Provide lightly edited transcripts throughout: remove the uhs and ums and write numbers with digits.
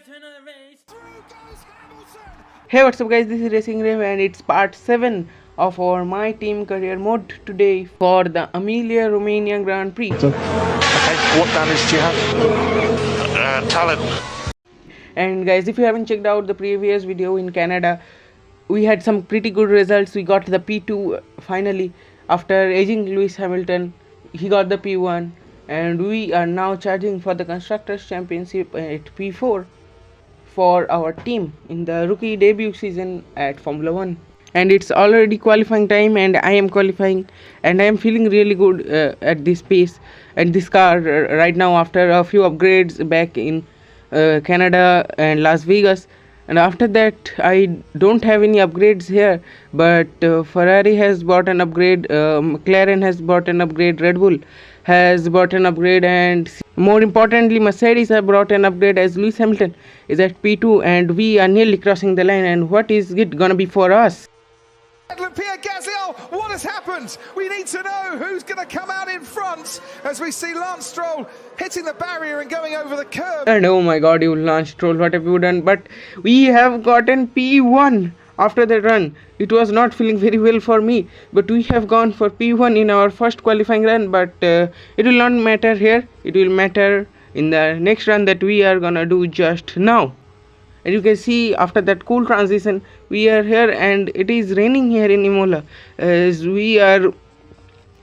to another race. Through goes Hamilton. Hey, what's up guys, this is Racing Rev and it's part 7 of our My Team Career mode today for the Emilia Romagna Grand Prix. Okay, what damage do you have? Talent. And guys, if you haven't checked out the previous video in Canada, we had some pretty good results. We got the P2 finally after aging Lewis Hamilton. He got the P1 and we are now charging for the Constructors Championship at P4 for our team in the rookie debut season at Formula 1. And it's already qualifying time and I am qualifying and I am feeling really good at this pace and this car right now after a few upgrades back in Canada and Las Vegas. And after that I don't have any upgrades here, but Ferrari has bought an upgrade, McLaren has bought an upgrade, Red Bull has bought an upgrade, and more importantly Mercedes have brought an upgrade as Lewis Hamilton is at P2 and we are nearly crossing the line. And what is it gonna be for us? Pierre Gasly, what has happened? We need to know who's going to come out in front as we see Lance Stroll hitting the barrier and going over the curb. And oh my god, you Lance Stroll, what have you done? But we have gotten P1 after the run. It was not feeling very well for me, but we have gone for P1 in our first qualifying run. But it will not matter here, it will matter in the next run that we are gonna do just now. And you can see after that cool transition we are here and it is raining here in Imola as we are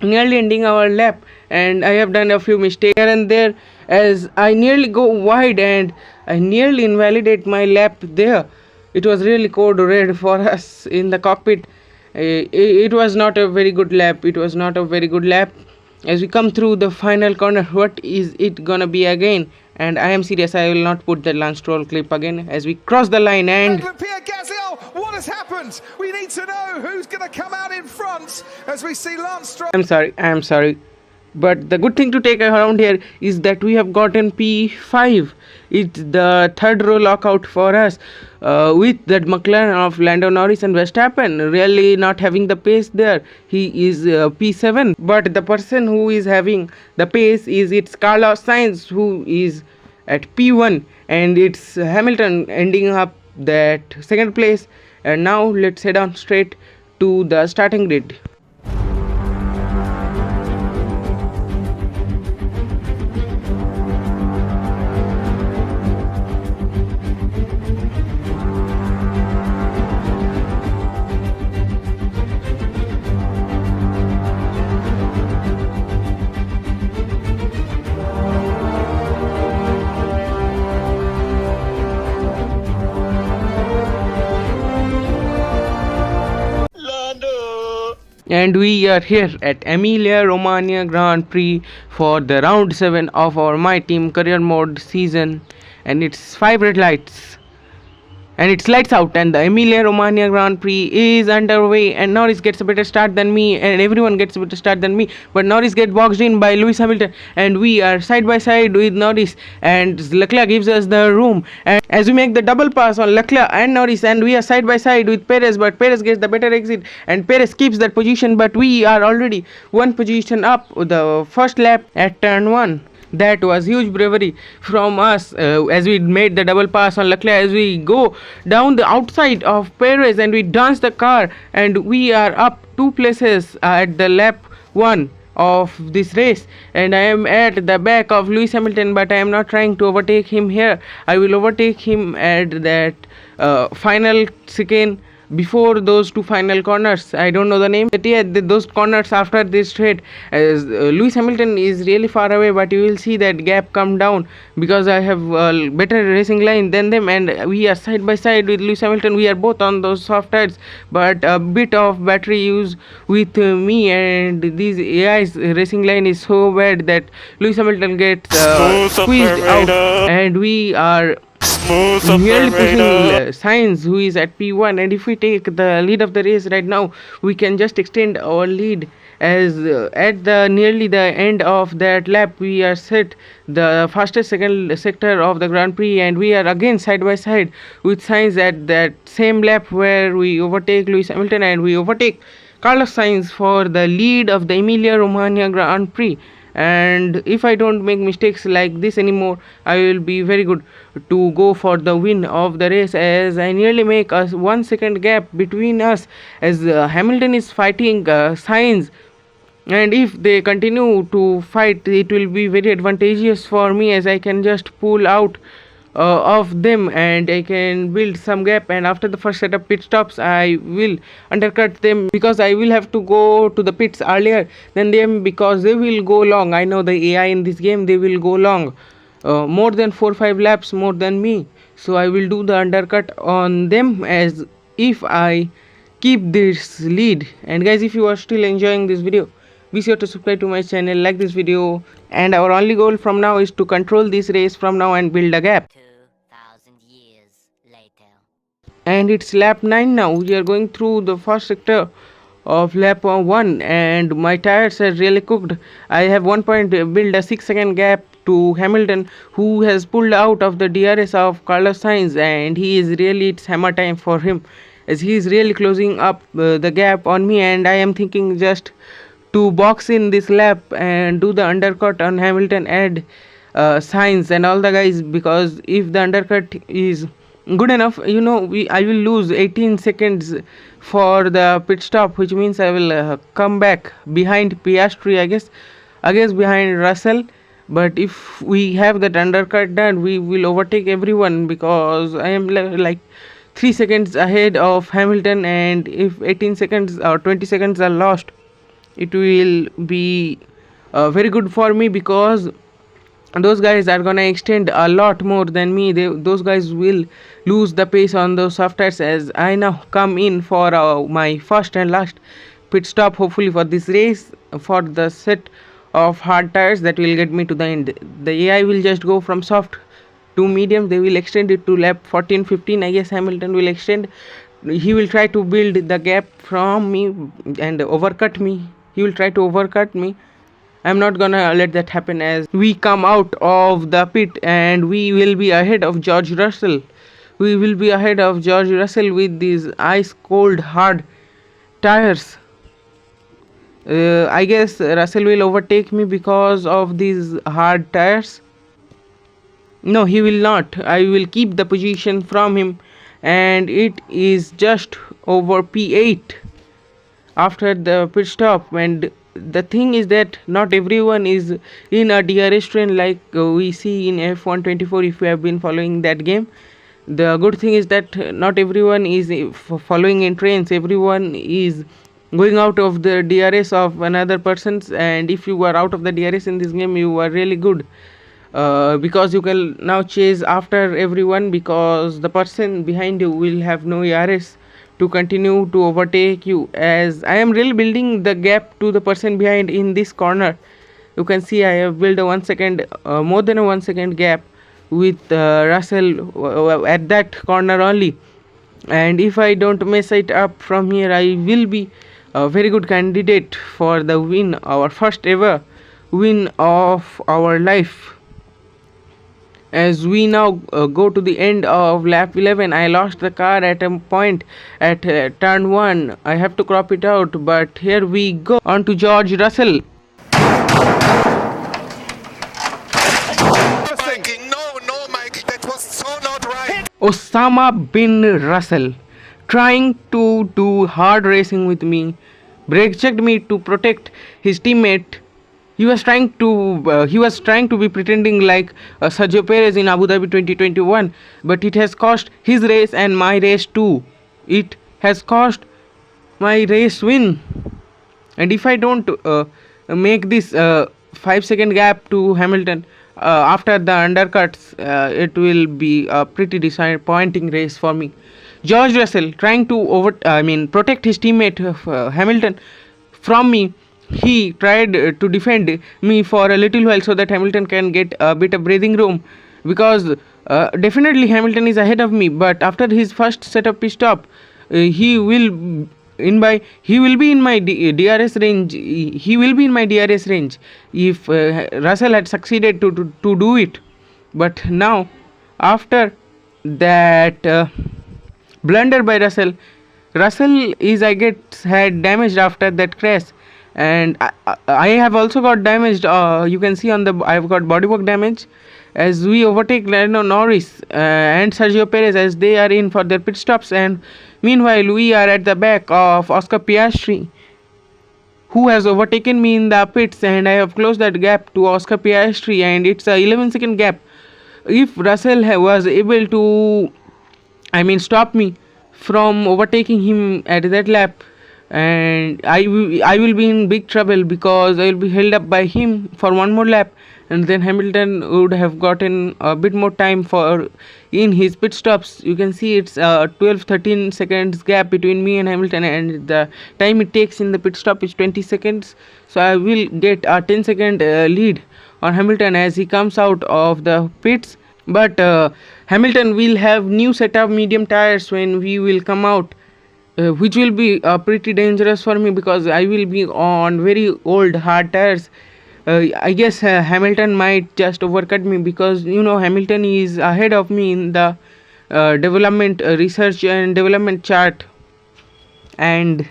nearly ending our lap, and I have done a few mistakes here and there as I nearly go wide and I nearly invalidate my lap there. It was really code red for us in the cockpit. It was not a very good lap. It was not a very good lap. As we come through the final corner, what is it gonna be again? And I am serious, I will not put the Lance Stroll clip again as we cross the line. And Pierre Gasly, what has happened? We need to know who's going to come out in front as we see Lance Stroll. I am sorry. But the good thing to take around here is that we have gotten P5. It's the third row lockout for us with that McLaren of Lando Norris and Verstappen really not having the pace there. He is P7, but the person who is having the pace is it's Carlos Sainz who is at P1 and it's Hamilton ending up that second place. And now let's head on straight to the starting grid. And we are here at Emilia Romagna Grand Prix for the round 7 of our My Team Career Mode season, and it's 5 red lights and it's lights out and the Emilia Romagna Grand Prix is underway. And Norris gets a better start than me and everyone gets a better start than me, but Norris gets boxed in by Lewis Hamilton and we are side by side with Norris and Leclerc gives us the room. And as we make the double pass on Leclerc and Norris and we are side by side with Perez, but Perez gets the better exit and Perez keeps that position, but we are already one position up the first lap at turn 1. That was huge bravery from us as we made the double pass on Leclerc as we go down the outside of Perez and we dance the car and we are up 2 places at the lap 1 of this race. And I am at the back of Lewis Hamilton, but I am not trying to overtake him here. I will overtake him at that final chicane before those 2 final corners. I don't know the name, but yeah, those corners after this straight as Lewis Hamilton is really far away, but you will see that gap come down because I have a better racing line than them and we are side by side with Lewis Hamilton. We are both on those soft tires, but a bit of battery use with me and these AI's racing line is so bad that Lewis Hamilton gets squeezed out and we are nearly pushing Sainz who is at P1. And if we take the lead of the race right now, we can just extend our lead as at the nearly the end of that lap we are set the fastest second sector of the Grand Prix and we are again side by side with Sainz at that same lap where we overtake Lewis Hamilton and we overtake Carlos Sainz for the lead of the Emilia Romagna Grand Prix. and if I don't make mistakes like this anymore, I will be very good to go for the win of the race, as I nearly make a 1 second gap between us, as Hamilton is fighting Sainz, and if they continue to fight, it will be very advantageous for me, as I can just pull out of them and I can build some gap, and after the first set of pit stops I will undercut them, because I will have to go to the pits earlier than them, because they will go long. I know the AI in this game, they will go long, more than 4-5 laps more than me, so I will do the undercut on them, as if I keep this lead. And guys, if you are still enjoying this video, be sure to subscribe to my channel, like this video, and our only goal from now is to control this race from now and build a gap. 2,000 years later. And it's lap 9 now. We are going through the first sector of lap 1, and my tires are really cooked. I have 1 point build a 6 second gap to Hamilton, who has pulled out of the DRS of Carlos Sainz, and he is really, it's hammer time for him, as he is really closing up the gap on me, and I am thinking just to box in this lap and do the undercut on Hamilton and Sainz and all the guys, because if the undercut is good enough, you know, I will lose 18 seconds for the pit stop, which means I will come back behind Piastri, I guess behind Russell. But if we have that undercut done, we will overtake everyone, because I am like 3 seconds ahead of Hamilton, and if 18 seconds or 20 seconds are lost, it will be very good for me, because those guys are gonna extend a lot more than me. Those guys will lose the pace on those soft tires, as I now come in for my first and last pit stop, hopefully for this race, for the set of hard tires that will get me to the end. The AI will just go from soft to medium. They will extend it to lap 14-15, I guess. Hamilton will extend, he will try to build the gap from me and overcut me. He will try to overcut me. I'm not gonna let that happen, as we come out of the pit and we will be ahead of George Russell. We will be ahead of George Russell with these ice cold hard tires. I guess Russell will overtake me because of these hard tires. No, he will not. I will keep the position from him, and it is just over P8 after the pit stop. And the thing is that not everyone is in a DRS train like we see in F124, if you have been following that game. The good thing is that not everyone is following in trains. Everyone is going out of the DRS of another person's, and if you are out of the DRS in this game, you are really good, because you can now chase after everyone, because the person behind you will have no ERS to continue to overtake you, as I am really building the gap to the person behind in this corner. You can see I have built a 1 second, more than a 1 second gap with Russell at that corner only. And if I don't mess it up from here, I will be a very good candidate for the win, our first ever win of our life. As we now go to the end of lap 11, I lost the car at a point at turn 1. I have to crop it out, but here we go on to George Russell. No, Mike, that was so not right. Osama bin Russell, trying to do hard racing with me, brake checked me to protect his teammate. He was trying to be pretending like Sergio Perez in Abu Dhabi 2021, but it has cost his race and my race too. It has cost my race win. And if I don't make this 5 second gap to Hamilton after the undercuts, it will be a pretty disappointing race for me. George Russell trying to protect his teammate Hamilton from me. He tried to defend me for a little while so that Hamilton can get a bit of breathing room, because definitely Hamilton is ahead of me, but after his first set of pit stop, he will be in my DRS range. He will be in my DRS range if Russell had succeeded to do it. But now, after that blunder by Russell is, I guess, had damaged after that crash, and I have also got damaged. You can see on the I've got bodywork damage as we overtake Lando Norris and Sergio Perez as they are in for their pit stops, and meanwhile we are at the back of Oscar Piastri, who has overtaken me in the pits, and I have closed that gap to Oscar Piastri, and it's a 11-second gap. If Russell was able to, stop me from overtaking him at that lap, and I will be in big trouble because I will be held up by him for one more lap, and then Hamilton would have gotten a bit more time for in his pit stops. You can see it's 12-13 seconds gap between me and Hamilton, and the time it takes in the pit stop is 20 seconds. So I will get a 10-second lead on Hamilton as he comes out of the pits. But Hamilton will have new set of medium tires when we will come out, which will be pretty dangerous for me because I will be on very old hard tires. I guess Hamilton might just overcut me because Hamilton is ahead of me in the development research and development chart. And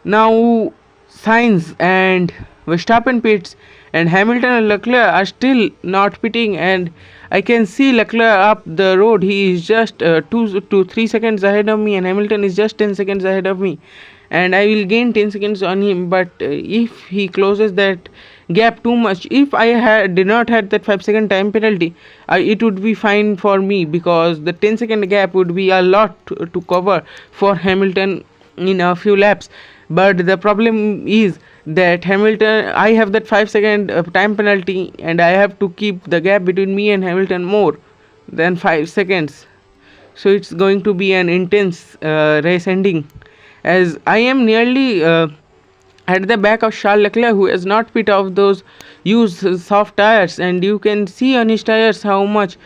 now Sainz and Verstappen pits, and Hamilton and Leclerc are still not pitting, and I can see Leclerc up the road. He is just 2 to 3 seconds ahead of me, and Hamilton is just 10 seconds ahead of me, and I will gain 10 seconds on him. But if he closes that gap too much, if I did not had that 5-second time penalty, it would be fine for me because the 10-second gap would be a lot to cover for Hamilton in a few laps. But the problem is that Hamilton, I have that 5-second time penalty, and I have to keep the gap between me and Hamilton more than 5 seconds. So it's going to be an intense race ending, as I am nearly at the back of Charles Leclerc, who has not pit off those used soft tires, and you can see on his tires how much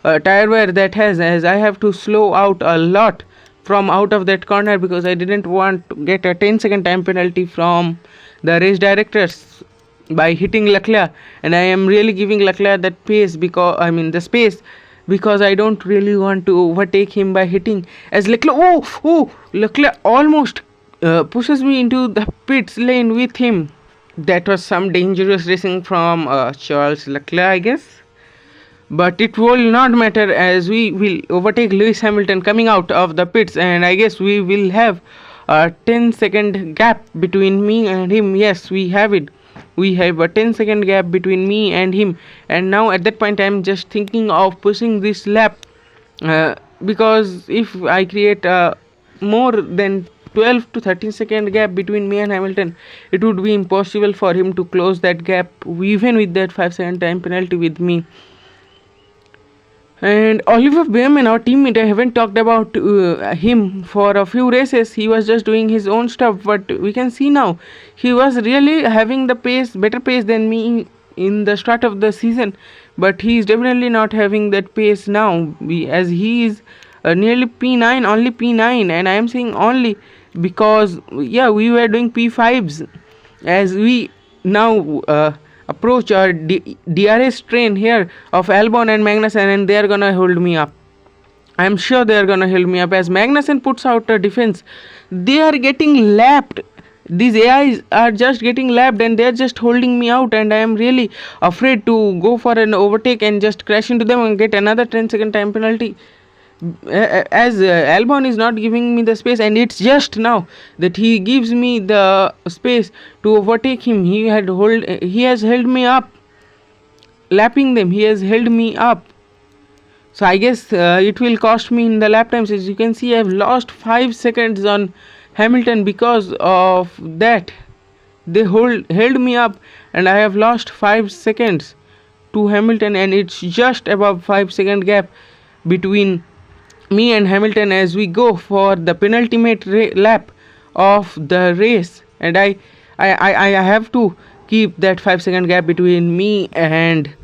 tire wear that has, as I have to slow out a lot from out of that corner because I didn't want to get a 10-second time penalty from the race directors by hitting Leclerc, and I am really giving Leclerc that pace because the space, because I don't really want to overtake him by hitting, as Leclerc Leclerc almost pushes me into the pits lane with him. That was some dangerous racing from Charles Leclerc, I guess. But it will not matter as we will overtake Lewis Hamilton coming out of the pits, and I guess we will have a 10-second gap between me and him. Yes, we have it. We have a 10-second gap between me and him, and now at that point I am just thinking of pushing this lap because if I create more than 12 to 13-second gap between me and Hamilton, it would be impossible for him to close that gap even with that 5-second time penalty with me. And Oliver Behrman, our teammate, I haven't talked about him for a few races. He was just doing his own stuff, but we can see now he was really having the better pace than me in the start of the season. But he is definitely not having that pace now, as he is nearly P9, only P9, and I am saying only because we were doing P5s as we now approach our DRS train here of Albon and Magnussen, and they are gonna hold me up. I am sure they are gonna hold me up as Magnussen puts out a defense. They are getting lapped. These AIs are just getting lapped, and they are just holding me out, and I am really afraid to go for an overtake and just crash into them and get another 10-second time penalty, as Albon is not giving me the space, and it's just now that he gives me the space to overtake him. He has held me up, lapping them. He has held me up. So I guess it will cost me in the lap times. As you can see, I have lost 5 seconds on Hamilton because of that. They held me up, and I have lost 5 seconds to Hamilton, and it's just above 5-second gap between me and Hamilton as we go for the penultimate lap of the race. And I have to keep that 5-second gap between me and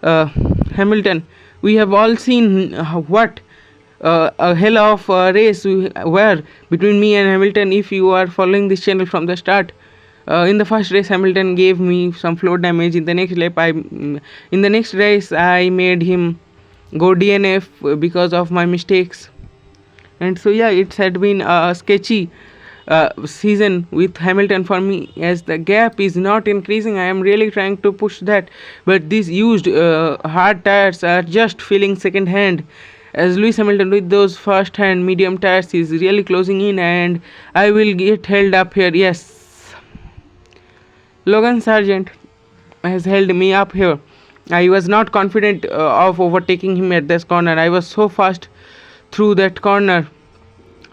Hamilton. We have all seen what a hell of a race were between me and Hamilton. If you are following this channel from the start, in the first race Hamilton gave me some floor damage. In the next race I made him go DNF because of my mistakes. And so it had been a sketchy season with Hamilton for me, as the gap is not increasing. I am really trying to push that, but these used hard tires are just feeling second hand, as Lewis Hamilton with those first hand medium tires is really closing in, and I will get held up here. Yes, Logan Sargent has held me up here. I was not confident of overtaking him at this corner. I was so fast through that corner,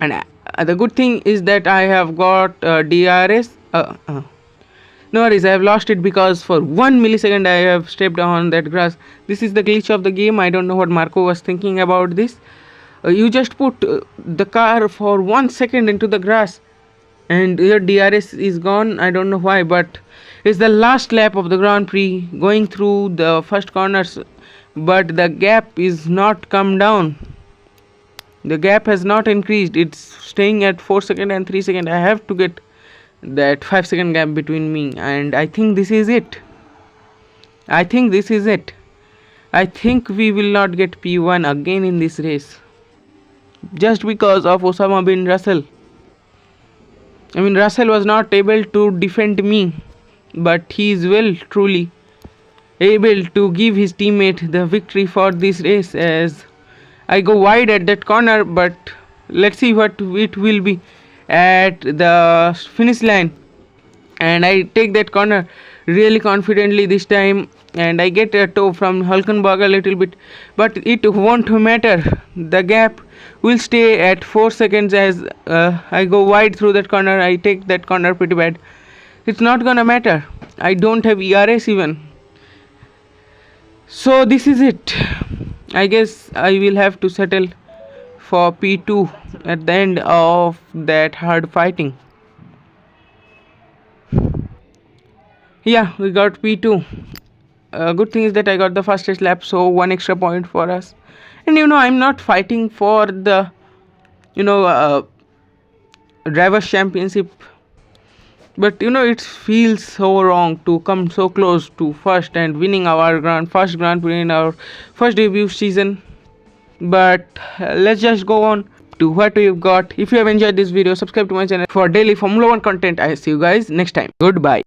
and the good thing is that I have got DRS. No worries, I have lost it because for 1 millisecond I have stepped on that grass. This is the glitch of the game. I don't know what Marco was thinking about this. You just put the car for 1 second into the grass and your DRS is gone. I don't know why, but it's the last lap of the Grand Prix, going through the first corners, but the gap is not come down. The gap has not increased. It's staying at 4 seconds and 3 seconds. I have to get that 5 second gap between me, and I think this is it. I think we will not get P1 again in this race, just because of Osama bin Russell. I mean, Russell was not able to defend me, but he is truly able to give his teammate the victory for this race, as I go wide at that corner. But let's see what it will be at the finish line, and I take that corner really confidently this time, and I get a toe from Hulkenberg a little bit, but it won't matter. The gap will stay at 4 seconds as I go wide through that corner. I take that corner pretty bad. It's not gonna matter. I don't have ERS even. So this is it. I guess I will have to settle for P2 at the end of that hard fighting. Yeah, we got P2. Good thing is that I got the fastest lap, so 1 extra point for us. And I'm not fighting for the drivers championship, but it feels so wrong to come so close to first and winning our first Grand Prix in our first debut season. But let's just go on to what we've got. If you have enjoyed this video, subscribe to my channel for daily Formula 1 content. I see you guys next time. Goodbye.